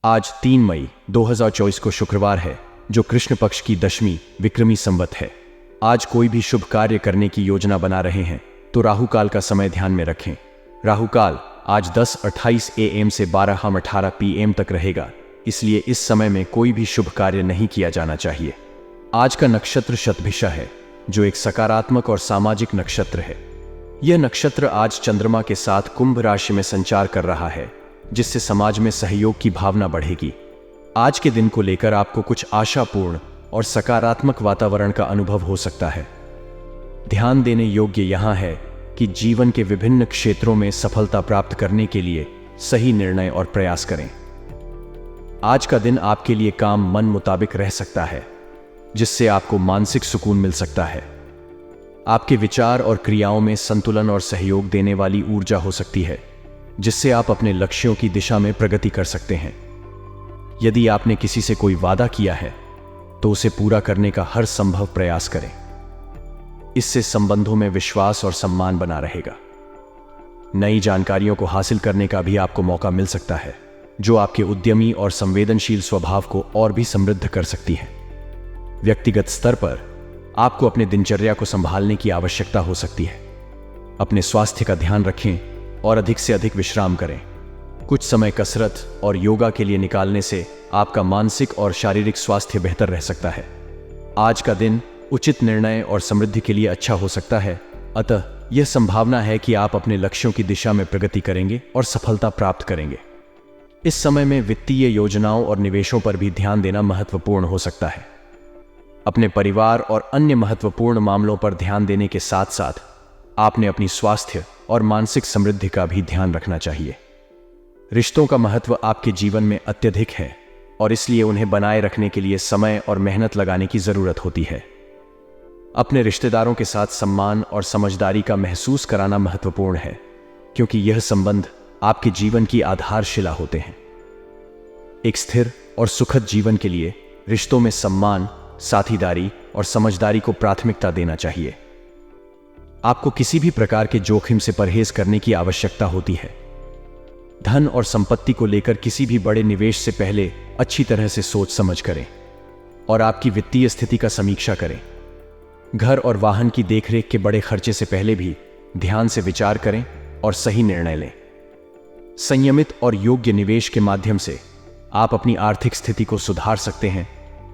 आज 3 मई 2024 को शुक्रवार है, जो कृष्ण पक्ष की दशमी विक्रमी संवत है। आज कोई भी शुभ कार्य करने की योजना बना रहे हैं तो राहु काल का समय ध्यान में रखें। राहु काल आज 10:28 AM से 12:18 PM तक रहेगा, इसलिए इस समय में कोई भी शुभ कार्य नहीं किया जाना चाहिए। आज का नक्षत्र शतभिषा है, जो एक सकारात्मक और सामाजिक नक्षत्र है। यह नक्षत्र आज चंद्रमा के साथ कुंभ राशि में संचार कर रहा है, जिससे समाज में सहयोग की भावना बढ़ेगी। आज के दिन को लेकर आपको कुछ आशापूर्ण और सकारात्मक वातावरण का अनुभव हो सकता है। ध्यान देने योग्य यहां है कि जीवन के विभिन्न क्षेत्रों में सफलता प्राप्त करने के लिए सही निर्णय और प्रयास करें। आज का दिन आपके लिए काम मन मुताबिक रह सकता है, जिससे आपको मानसिक सुकून मिल सकता है। आपके विचार और क्रियाओं में संतुलन और सहयोग देने वाली ऊर्जा हो सकती है, जिससे आप अपने लक्ष्यों की दिशा में प्रगति कर सकते हैं। यदि आपने किसी से कोई वादा किया है तो उसे पूरा करने का हर संभव प्रयास करें। इससे संबंधों में विश्वास और सम्मान बना रहेगा। नई जानकारियों को हासिल करने का भी आपको मौका मिल सकता है, जो आपके उद्यमी और संवेदनशील स्वभाव को और भी समृद्ध कर सकती है। व्यक्तिगत स्तर पर आपको अपने दिनचर्या को संभालने की आवश्यकता हो सकती है। अपने स्वास्थ्य का ध्यान रखें और अधिक से अधिक विश्राम करें। कुछ समय कसरत और योगा के लिए निकालने से आपका मानसिक और शारीरिक स्वास्थ्य बेहतर रह सकता है। आज का दिन उचित निर्णय और समृद्धि के लिए अच्छा हो सकता है, अतः यह संभावना है कि आप अपने लक्ष्यों की दिशा में प्रगति करेंगे और सफलता प्राप्त करेंगे। इस समय में वित्तीय योजनाओं और निवेशों पर भी ध्यान देना महत्वपूर्ण हो सकता है। अपने परिवार और अन्य महत्वपूर्ण मामलों पर ध्यान देने के साथ साथ आपने अपनी स्वास्थ्य और मानसिक समृद्धि का भी ध्यान रखना चाहिए। रिश्तों का महत्व आपके जीवन में अत्यधिक है और इसलिए उन्हें बनाए रखने के लिए समय और मेहनत लगाने की जरूरत होती है। अपने रिश्तेदारों के साथ सम्मान और समझदारी का महसूस कराना महत्वपूर्ण है, क्योंकि यह संबंध आपके जीवन की आधारशिला होते हैं। एक स्थिर और सुखद जीवन के लिए रिश्तों में सम्मान, साथीदारी और समझदारी को प्राथमिकता देना चाहिए। आपको किसी भी प्रकार के जोखिम से परहेज करने की आवश्यकता होती है। धन और संपत्ति को लेकर किसी भी बड़े निवेश से पहले अच्छी तरह से सोच समझ करें और आपकी वित्तीय स्थिति का समीक्षा करें। घर और वाहन की देखरेख के बड़े खर्चे से पहले भी ध्यान से विचार करें और सही निर्णय लें। संयमित और योग्य निवेश के माध्यम से आप अपनी आर्थिक स्थिति को सुधार सकते हैं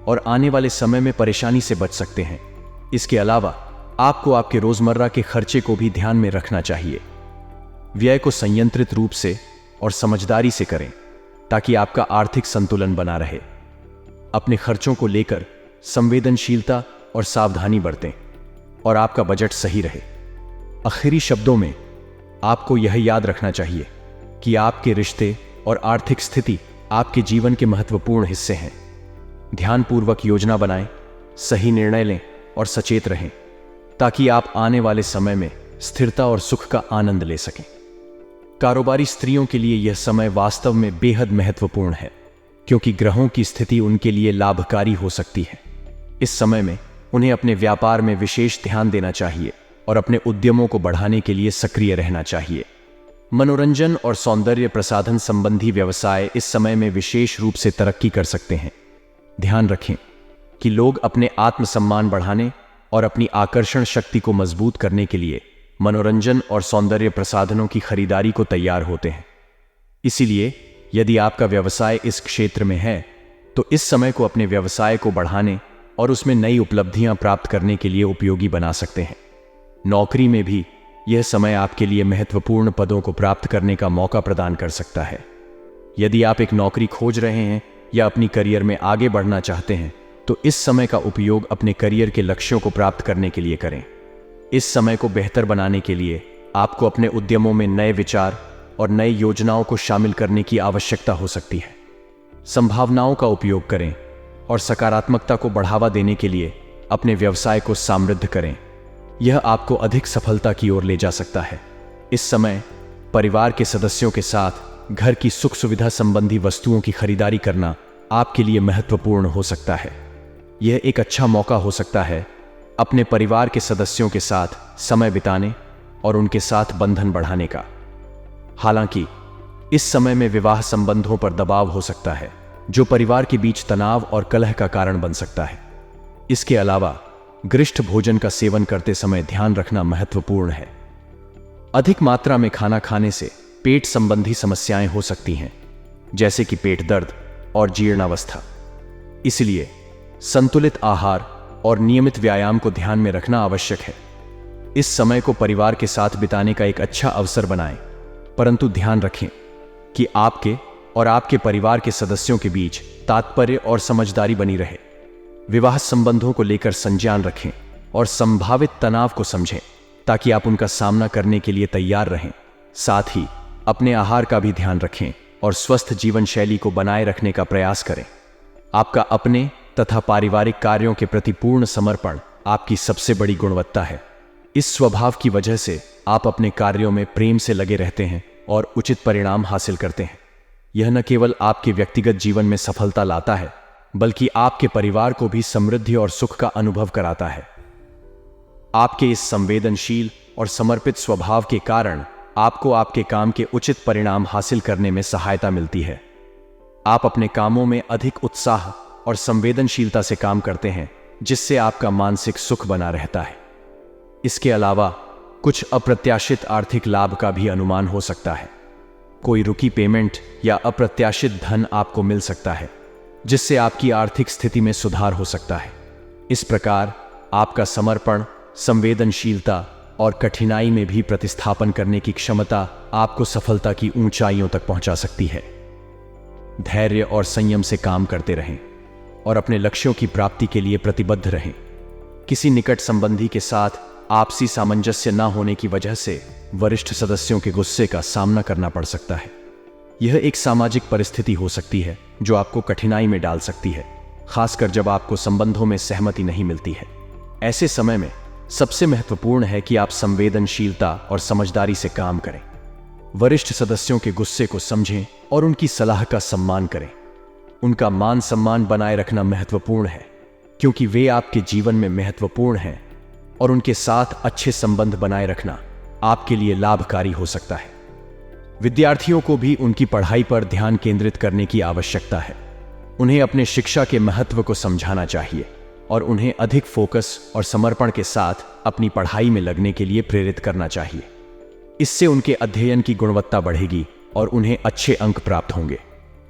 और आने वाले समय में परेशानी से बच सकते हैं। इसके अलावा आपको आपके रोजमर्रा के खर्चे को भी ध्यान में रखना चाहिए। व्यय को संयंत्रित रूप से और समझदारी से करें, ताकि आपका आर्थिक संतुलन बना रहे। अपने खर्चों को लेकर संवेदनशीलता और सावधानी बरतें और आपका बजट सही रहे। आखिरी शब्दों में आपको यह याद रखना चाहिए कि आपके रिश्ते और आर्थिक स्थिति आपके जीवन के महत्वपूर्ण हिस्से हैं। ध्यानपूर्वक योजना बनाएं, सही निर्णय लें और सचेत रहें, ताकि आप आने वाले समय में स्थिरता और सुख का आनंद ले सकें। कारोबारी स्त्रियों के लिए यह समय वास्तव में बेहद महत्वपूर्ण है, क्योंकि ग्रहों की स्थिति उनके लिए लाभकारी हो सकती है। इस समय में उन्हें अपने व्यापार में विशेष ध्यान देना चाहिए और अपने उद्यमों को बढ़ाने के लिए सक्रिय रहना चाहिए। मनोरंजन और सौंदर्य प्रसाधन संबंधी व्यवसाय इस समय में विशेष रूप से तरक्की कर सकते हैं। ध्यान रखें कि लोग अपने आत्मसम्मान बढ़ाने और अपनी आकर्षण शक्ति को मजबूत करने के लिए मनोरंजन और सौंदर्य प्रसाधनों की खरीदारी को तैयार होते हैं। इसीलिए यदि आपका व्यवसाय इस क्षेत्र में है, तो इस समय को अपने व्यवसाय को बढ़ाने और उसमें नई उपलब्धियां प्राप्त करने के लिए उपयोगी बना सकते हैं। नौकरी में भी यह समय आपके लिए महत्वपूर्ण पदों को प्राप्त करने का मौका प्रदान कर सकता है। यदि आप एक नौकरी खोज रहे हैं या अपनी करियर में आगे बढ़ना चाहते हैं, तो इस समय का उपयोग अपने करियर के लक्ष्यों को प्राप्त करने के लिए करें। इस समय को बेहतर बनाने के लिए आपको अपने उद्यमों में नए विचार और नई योजनाओं को शामिल करने की आवश्यकता हो सकती है। संभावनाओं का उपयोग करें और सकारात्मकता को बढ़ावा देने के लिए अपने व्यवसाय को समृद्ध करें। यह आपको अधिक सफलता की ओर ले जा सकता है। इस समय परिवार के सदस्यों के साथ घर की सुख सुविधा संबंधी वस्तुओं की खरीदारी करना आपके लिए महत्वपूर्ण हो सकता है। यह एक अच्छा मौका हो सकता है अपने परिवार के सदस्यों के साथ समय बिताने और उनके साथ बंधन बढ़ाने का। हालांकि इस समय में विवाह संबंधों पर दबाव हो सकता है, जो परिवार के बीच तनाव और कलह का कारण बन सकता है। इसके अलावा गरिष्ठ भोजन का सेवन करते समय ध्यान रखना महत्वपूर्ण है। अधिक मात्रा में खाना खाने से पेट संबंधी समस्याएं हो सकती हैं, जैसे कि पेट दर्द और जीर्णावस्था। इसलिए संतुलित आहार और नियमित व्यायाम को ध्यान में रखना आवश्यक है। इस समय को परिवार के साथ बिताने का एक अच्छा अवसर बनाएं, परंतु ध्यान रखें कि आपके और आपके परिवार के सदस्यों के बीच तात्पर्य और समझदारी बनी रहे। विवाह संबंधों को लेकर संज्ञान रखें और संभावित तनाव को समझें, ताकि आप उनका सामना करने के लिए तैयार रहें। साथ ही अपने आहार का भी ध्यान रखें और स्वस्थ जीवन शैली को बनाए रखने का प्रयास करें। आपका अपने तथा पारिवारिक कार्यों के प्रति पूर्ण समर्पण आपकी सबसे बड़ी गुणवत्ता है। इस स्वभाव की वजह से आप अपने कार्यों में प्रेम से लगे रहते हैं और उचित परिणाम हासिल करते हैं। यह न केवल आपके व्यक्तिगत जीवन में सफलता लाता है, बल्कि आपके परिवार को भी समृद्धि और सुख का अनुभव कराता है। आपके इस संवेदनशील और समर्पित स्वभाव के कारण आपको आपके काम के उचित परिणाम हासिल करने में सहायता मिलती है। आप अपने कामों में अधिक उत्साह और संवेदनशीलता से काम करते हैं, जिससे आपका मानसिक सुख बना रहता है। इसके अलावा कुछ अप्रत्याशित आर्थिक लाभ का भी अनुमान हो सकता है। कोई रुकी पेमेंट या अप्रत्याशित धन आपको मिल सकता है, जिससे आपकी आर्थिक स्थिति में सुधार हो सकता है। इस प्रकार आपका समर्पण, संवेदनशीलता और कठिनाई में भी प्रतिस्थापन करने की क्षमता आपको सफलता की ऊंचाइयों तक पहुंचा सकती है। धैर्य और संयम से काम करते रहें और अपने लक्ष्यों की प्राप्ति के लिए प्रतिबद्ध रहें। किसी निकट संबंधी के साथ आपसी सामंजस्य न होने की वजह से वरिष्ठ सदस्यों के गुस्से का सामना करना पड़ सकता है। यह एक सामाजिक परिस्थिति हो सकती है जो आपको कठिनाई में डाल सकती है, खासकर जब आपको संबंधों में सहमति नहीं मिलती है। ऐसे समय में सबसे महत्वपूर्ण है कि आप संवेदनशीलता और समझदारी से काम करें। वरिष्ठ सदस्यों के गुस्से को समझें और उनकी सलाह का सम्मान करें। उनका मान सम्मान बनाए रखना महत्वपूर्ण है, क्योंकि वे आपके जीवन में महत्वपूर्ण हैं और उनके साथ अच्छे संबंध बनाए रखना आपके लिए लाभकारी हो सकता है। विद्यार्थियों को भी उनकी पढ़ाई पर ध्यान केंद्रित करने की आवश्यकता है। उन्हें अपने शिक्षा के महत्व को समझाना चाहिए और उन्हें अधिक फोकस और समर्पण के साथ अपनी पढ़ाई में लगने के लिए प्रेरित करना चाहिए। इससे उनके अध्ययन की गुणवत्ता बढ़ेगी और उन्हें अच्छे अंक प्राप्त होंगे।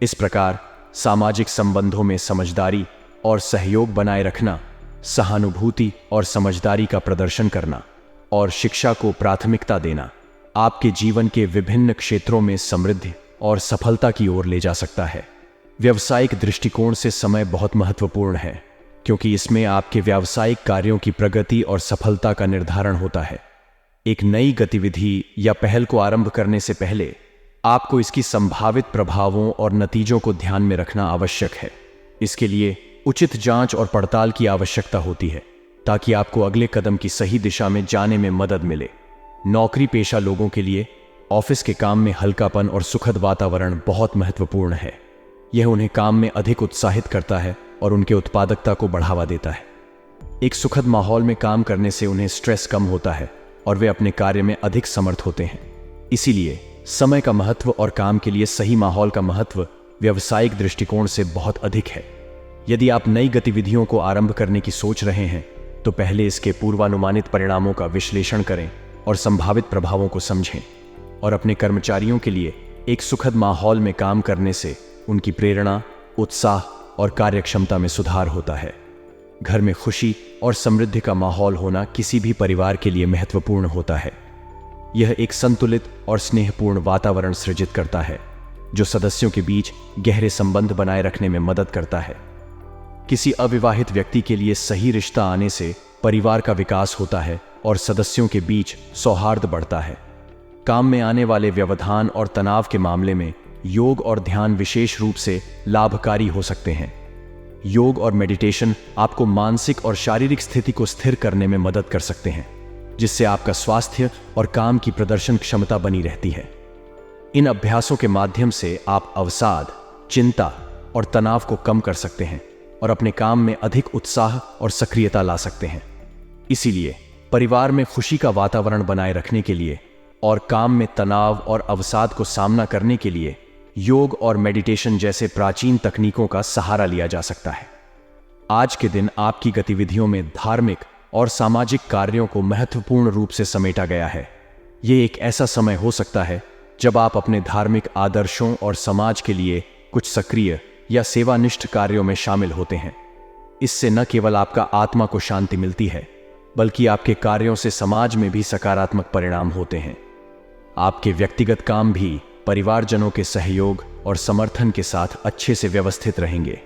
इस प्रकार सामाजिक संबंधों में समझदारी और सहयोग बनाए रखना, सहानुभूति और समझदारी का प्रदर्शन करना और शिक्षा को प्राथमिकता देना आपके जीवन के विभिन्न क्षेत्रों में समृद्धि और सफलता की ओर ले जा सकता है। व्यावसायिक दृष्टिकोण से समय बहुत महत्वपूर्ण है, क्योंकि इसमें आपके व्यावसायिक कार्यों की प्रगति और सफलता का निर्धारण होता है। एक नई गतिविधि या पहल को आरंभ करने से पहले आपको इसकी संभावित प्रभावों और नतीजों को ध्यान में रखना आवश्यक है। इसके लिए उचित जांच और पड़ताल की आवश्यकता होती है, ताकि आपको अगले कदम की सही दिशा में जाने में मदद मिले। नौकरी पेशा लोगों के लिए ऑफिस के काम में हल्कापन और सुखद वातावरण बहुत महत्वपूर्ण है। यह उन्हें काम में अधिक उत्साहित करता है और उनके उत्पादकता को बढ़ावा देता है। एक सुखद माहौल में काम करने से उन्हें स्ट्रेस कम होता है और वे अपने कार्य में अधिक समर्थ होते हैं। इसीलिए समय का महत्व और काम के लिए सही माहौल का महत्व व्यावसायिक दृष्टिकोण से बहुत अधिक है। यदि आप नई गतिविधियों को आरंभ करने की सोच रहे हैं, तो पहले इसके पूर्वानुमानित परिणामों का विश्लेषण करें और संभावित प्रभावों को समझें। और अपने कर्मचारियों के लिए एक सुखद माहौल में काम करने से उनकी प्रेरणा, उत्साह और कार्यक्षमता में सुधार होता है। घर में खुशी और समृद्धि का माहौल होना किसी भी परिवार के लिए महत्वपूर्ण होता है। यह एक संतुलित और स्नेहपूर्ण वातावरण सृजित करता है, जो सदस्यों के बीच गहरे संबंध बनाए रखने में मदद करता है। किसी अविवाहित व्यक्ति के लिए सही रिश्ता आने से परिवार का विकास होता है और सदस्यों के बीच सौहार्द बढ़ता है। काम में आने वाले व्यवधान और तनाव के मामले में योग और ध्यान विशेष रूप से लाभकारी हो सकते हैं। योग और मेडिटेशन आपको मानसिक और शारीरिक स्थिति को स्थिर करने में मदद कर सकते हैं, जिससे आपका स्वास्थ्य और काम की प्रदर्शन क्षमता बनी रहती है। इन अभ्यासों के माध्यम से आप अवसाद, चिंता और तनाव को कम कर सकते हैं और अपने काम में अधिक उत्साह और सक्रियता ला सकते हैं। इसीलिए परिवार में खुशी का वातावरण बनाए रखने के लिए और काम में तनाव और अवसाद को सामना करने के लिए योग और मेडिटेशन जैसे प्राचीन तकनीकों का सहारा लिया जा सकता है। आज के दिन आपकी गतिविधियों में धार्मिक और सामाजिक कार्यों को महत्वपूर्ण रूप से समेटा गया है। ये एक ऐसा समय हो सकता है जब आप अपने धार्मिक आदर्शों और समाज के लिए कुछ सक्रिय या सेवानिष्ठ कार्यों में शामिल होते हैं। इससे न केवल आपका आत्मा को शांति मिलती है, बल्कि आपके कार्यों से समाज में भी सकारात्मक परिणाम होते हैं। आपके व्यक्तिगत काम भी परिवारजनों के सहयोग और समर्थन के साथ अच्छे से व्यवस्थित रहेंगे।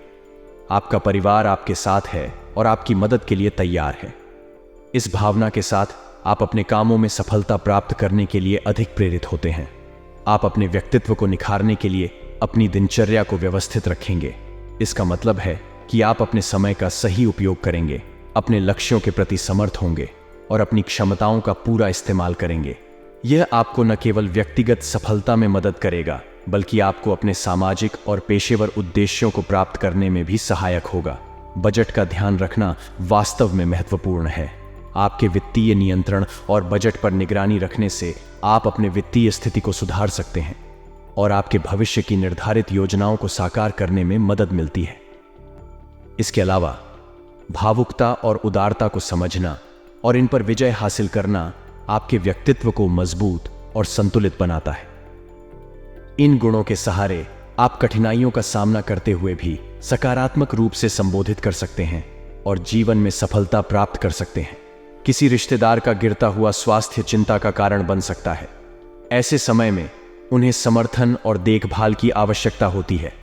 आपका परिवार आपके साथ है और आपकी मदद के लिए तैयार है। इस भावना के साथ आप अपने कामों में सफलता प्राप्त करने के लिए अधिक प्रेरित होते हैं। आप अपने व्यक्तित्व को निखारने के लिए अपनी दिनचर्या को व्यवस्थित रखेंगे। इसका मतलब है कि आप अपने समय का सही उपयोग करेंगे, अपने लक्ष्यों के प्रति समर्थ होंगे और अपनी क्षमताओं का पूरा इस्तेमाल करेंगे। यह आपको न केवल व्यक्तिगत सफलता में मदद करेगा, बल्कि आपको अपने सामाजिक और पेशेवर उद्देश्यों को प्राप्त करने में भी सहायक होगा। बजट का ध्यान रखना वास्तव में महत्वपूर्ण है। आपके वित्तीय नियंत्रण और बजट पर निगरानी रखने से आप अपने वित्तीय स्थिति को सुधार सकते हैं और आपके भविष्य की निर्धारित योजनाओं को साकार करने में मदद मिलती है। इसके अलावा भावुकता और उदारता को समझना और इन पर विजय हासिल करना आपके व्यक्तित्व को मजबूत और संतुलित बनाता है। इन गुणों के सहारे आप कठिनाइयों का सामना करते हुए भी सकारात्मक रूप से संबोधित कर सकते हैं और जीवन में सफलता प्राप्त कर सकते हैं। किसी रिश्तेदार का गिरता हुआ स्वास्थ्य चिंता का कारण बन सकता है। ऐसे समय में उन्हें समर्थन और देखभाल की आवश्यकता होती है।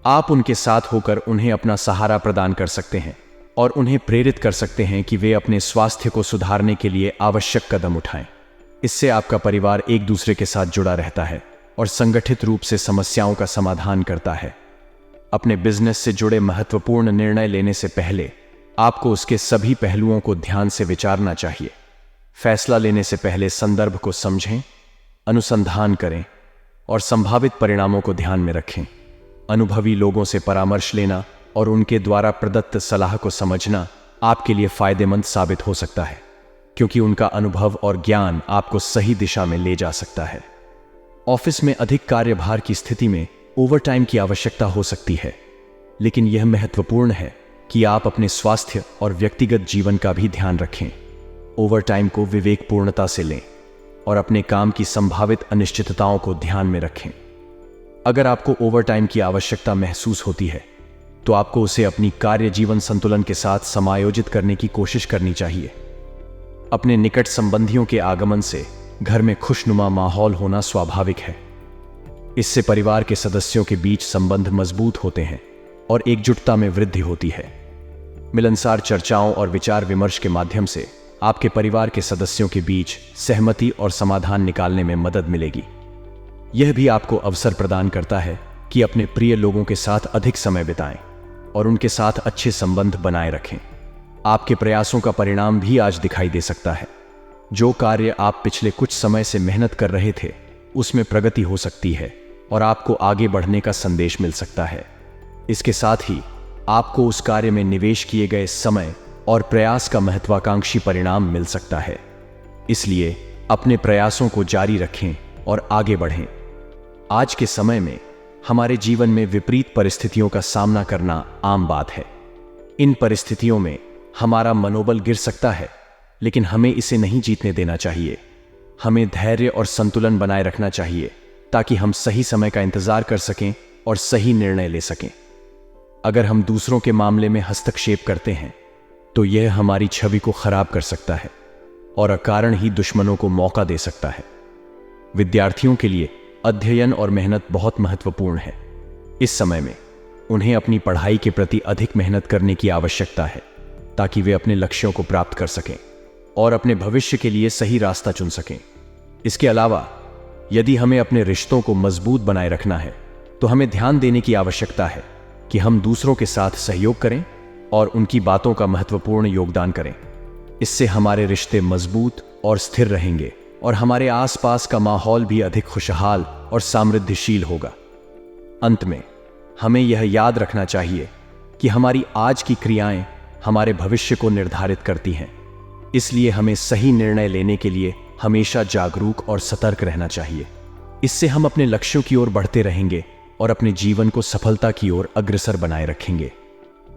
आप उनके साथ होकर उन्हें अपना सहारा प्रदान कर सकते हैं और उन्हें प्रेरित कर सकते हैं कि वे अपने स्वास्थ्य को सुधारने के लिए आवश्यक कदम उठाएं। इससे आपका परिवार एक दूसरे के साथ जुड़ा रहता है और संगठित रूप से समस्याओं का समाधान करता है। अपने बिजनेस से जुड़े महत्वपूर्ण निर्णय लेने से पहले आपको उसके सभी पहलुओं को ध्यान से विचारना चाहिए। फैसला लेने से पहले संदर्भ को समझें, अनुसंधान करें और संभावित परिणामों को ध्यान में रखें। अनुभवी लोगों से परामर्श लेना और उनके द्वारा प्रदत्त सलाह को समझना आपके लिए फायदेमंद साबित हो सकता है, क्योंकि उनका अनुभव और ज्ञान आपको सही दिशा में ले जा सकता है। ऑफिस में अधिक कार्यभार की स्थिति में ओवरटाइम की आवश्यकता हो सकती है, लेकिन यह महत्वपूर्ण है कि आप अपने स्वास्थ्य और व्यक्तिगत जीवन का भी ध्यान रखें। ओवरटाइम को विवेकपूर्णता से लें और अपने काम की संभावित अनिश्चितताओं को ध्यान में रखें। अगर आपको ओवरटाइम की आवश्यकता महसूस होती है, तो आपको उसे अपनी कार्य जीवन संतुलन के साथ समायोजित करने की कोशिश करनी चाहिए। अपने निकट संबंधियों के आगमन से घर में खुशनुमा माहौल होना स्वाभाविक है। इससे परिवार के सदस्यों के बीच संबंध मजबूत होते हैं और एकजुटता में वृद्धि होती है। मिलनसार चर्चाओं और विचार विमर्श के माध्यम से आपके परिवार के सदस्यों के बीच सहमति और समाधान निकालने में मदद मिलेगी। यह भी आपको अवसर प्रदान करता है कि अपने प्रिय लोगों के साथ अधिक समय बिताएं और उनके साथ अच्छे संबंध बनाए रखें। आपके प्रयासों का परिणाम भी आज दिखाई दे सकता है। जो कार्य आप पिछले कुछ समय से मेहनत कर रहे थे, उसमें प्रगति हो सकती है और आपको आगे बढ़ने का संदेश मिल सकता है। इसके साथ ही आपको उस कार्य में निवेश किए गए समय और प्रयास का महत्वाकांक्षी परिणाम मिल सकता है। इसलिए अपने प्रयासों को जारी रखें और आगे बढ़ें। आज के समय में हमारे जीवन में विपरीत परिस्थितियों का सामना करना आम बात है। इन परिस्थितियों में हमारा मनोबल गिर सकता है, लेकिन हमें इसे नहीं जीतने देना चाहिए। हमें धैर्य और संतुलन बनाए रखना चाहिए ताकि हम सही समय का इंतजार कर सकें और सही निर्णय ले सकें। अगर हम दूसरों के मामले में हस्तक्षेप करते हैं, तो यह हमारी छवि को खराब कर सकता है और अकारण ही दुश्मनों को मौका दे सकता है। विद्यार्थियों के लिए अध्ययन और मेहनत बहुत महत्वपूर्ण है। इस समय में उन्हें अपनी पढ़ाई के प्रति अधिक मेहनत करने की आवश्यकता है ताकि वे अपने लक्ष्यों को प्राप्त कर सकें और अपने भविष्य के लिए सही रास्ता चुन सकें। इसके अलावा यदि हमें अपने रिश्तों को मजबूत बनाए रखना है, तो हमें ध्यान देने की आवश्यकता है कि हम दूसरों के साथ सहयोग करें और उनकी बातों का महत्वपूर्ण योगदान करें। इससे हमारे रिश्ते मजबूत और स्थिर रहेंगे और हमारे आसपास का माहौल भी अधिक खुशहाल और समृद्धिशील होगा। अंत में हमें यह याद रखना चाहिए कि हमारी आज की क्रियाएं हमारे भविष्य को निर्धारित करती हैं। इसलिए हमें सही निर्णय लेने के लिए हमेशा जागरूक और सतर्क रहना चाहिए। इससे हम अपने लक्ष्यों की ओर बढ़ते रहेंगे और अपने जीवन को सफलता की ओर अग्रसर बनाए रखेंगे।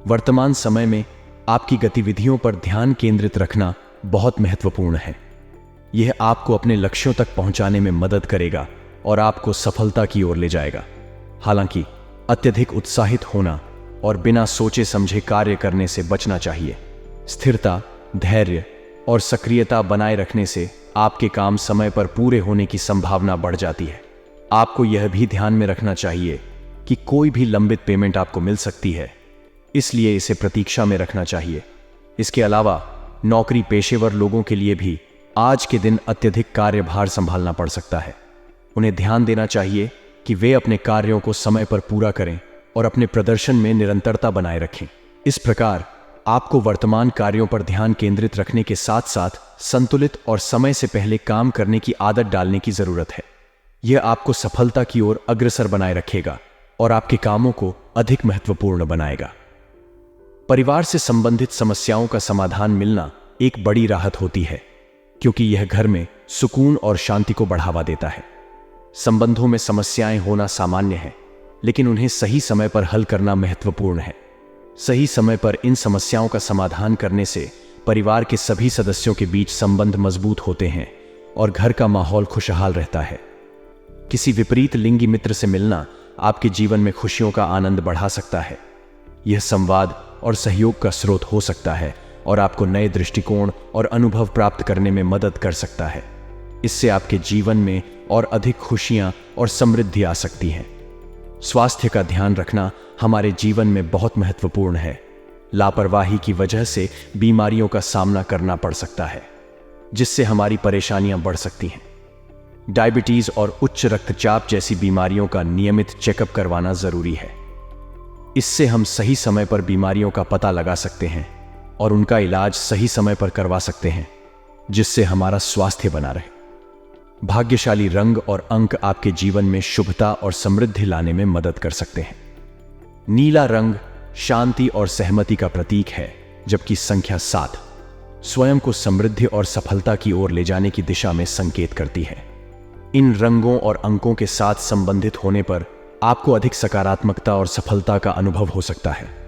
वर्तमान समय में आपकी गतिविधियों पर ध्यान केंद्रित रखना बहुत महत्वपूर्ण है। यह आपको अपने लक्ष्यों तक पहुंचाने में मदद करेगा और आपको सफलता की ओर ले जाएगा। हालांकि अत्यधिक उत्साहित होना और बिना सोचे समझे कार्य करने से बचना चाहिए। स्थिरता, धैर्य और सक्रियता बनाए रखने से आपके काम समय पर पूरे होने की संभावना बढ़ जाती है। आपको यह भी ध्यान में रखना चाहिए कि कोई भी लंबित पेमेंट आपको मिल सकती है, इसलिए इसे प्रतीक्षा में रखना चाहिए। इसके अलावा नौकरी पेशेवर लोगों के लिए भी आज के दिन अत्यधिक कार्यभार संभालना पड़ सकता है। उन्हें ध्यान देना चाहिए कि वे अपने कार्यों को समय पर पूरा करें और अपने प्रदर्शन में निरंतरता बनाए रखें। इस प्रकार आपको वर्तमान कार्यों पर ध्यान केंद्रित रखने के साथ साथ संतुलित और समय से पहले काम करने की आदत डालने की जरूरत है। यह आपको सफलता की ओर अग्रसर बनाए रखेगा और आपके कामों को अधिक महत्वपूर्ण बनाएगा। परिवार से संबंधित समस्याओं का समाधान मिलना एक बड़ी राहत होती है, क्योंकि यह घर में सुकून और शांति को बढ़ावा देता है। संबंधों में समस्याएं होना सामान्य है, लेकिन उन्हें सही समय पर हल करना महत्वपूर्ण है। सही समय पर इन समस्याओं का समाधान करने से परिवार के सभी सदस्यों के बीच संबंध मजबूत होते हैं और घर का माहौल खुशहाल रहता है। किसी विपरीत लिंगी मित्र से मिलना आपके जीवन में खुशियों का आनंद बढ़ा सकता है। यह संवाद और सहयोग का स्रोत हो सकता है और आपको नए दृष्टिकोण और अनुभव प्राप्त करने में मदद कर सकता है। इससे आपके जीवन में और अधिक खुशियां और समृद्धि आ सकती है। स्वास्थ्य का ध्यान रखना हमारे जीवन में बहुत महत्वपूर्ण है। लापरवाही की वजह से बीमारियों का सामना करना पड़ सकता है, जिससे हमारी परेशानियां बढ़ सकती हैं। डायबिटीज और उच्च रक्तचाप जैसी बीमारियों का नियमित चेकअप करवाना जरूरी है। इससे हम सही समय पर बीमारियों का पता लगा सकते हैं और उनका इलाज सही समय पर करवा सकते हैं, जिससे हमारा स्वास्थ्य बना रहे। भाग्यशाली रंग और अंक आपके जीवन में शुभता और समृद्धि लाने में मदद कर सकते हैं। नीला रंग शांति और सहमति का प्रतीक है, जबकि संख्या 7 स्वयं को समृद्धि और सफलता की ओर ले जाने की दिशा में संकेत करती है। इन रंगों और अंकों के साथ संबंधित होने पर आपको अधिक सकारात्मकता और सफलता का अनुभव हो सकता है।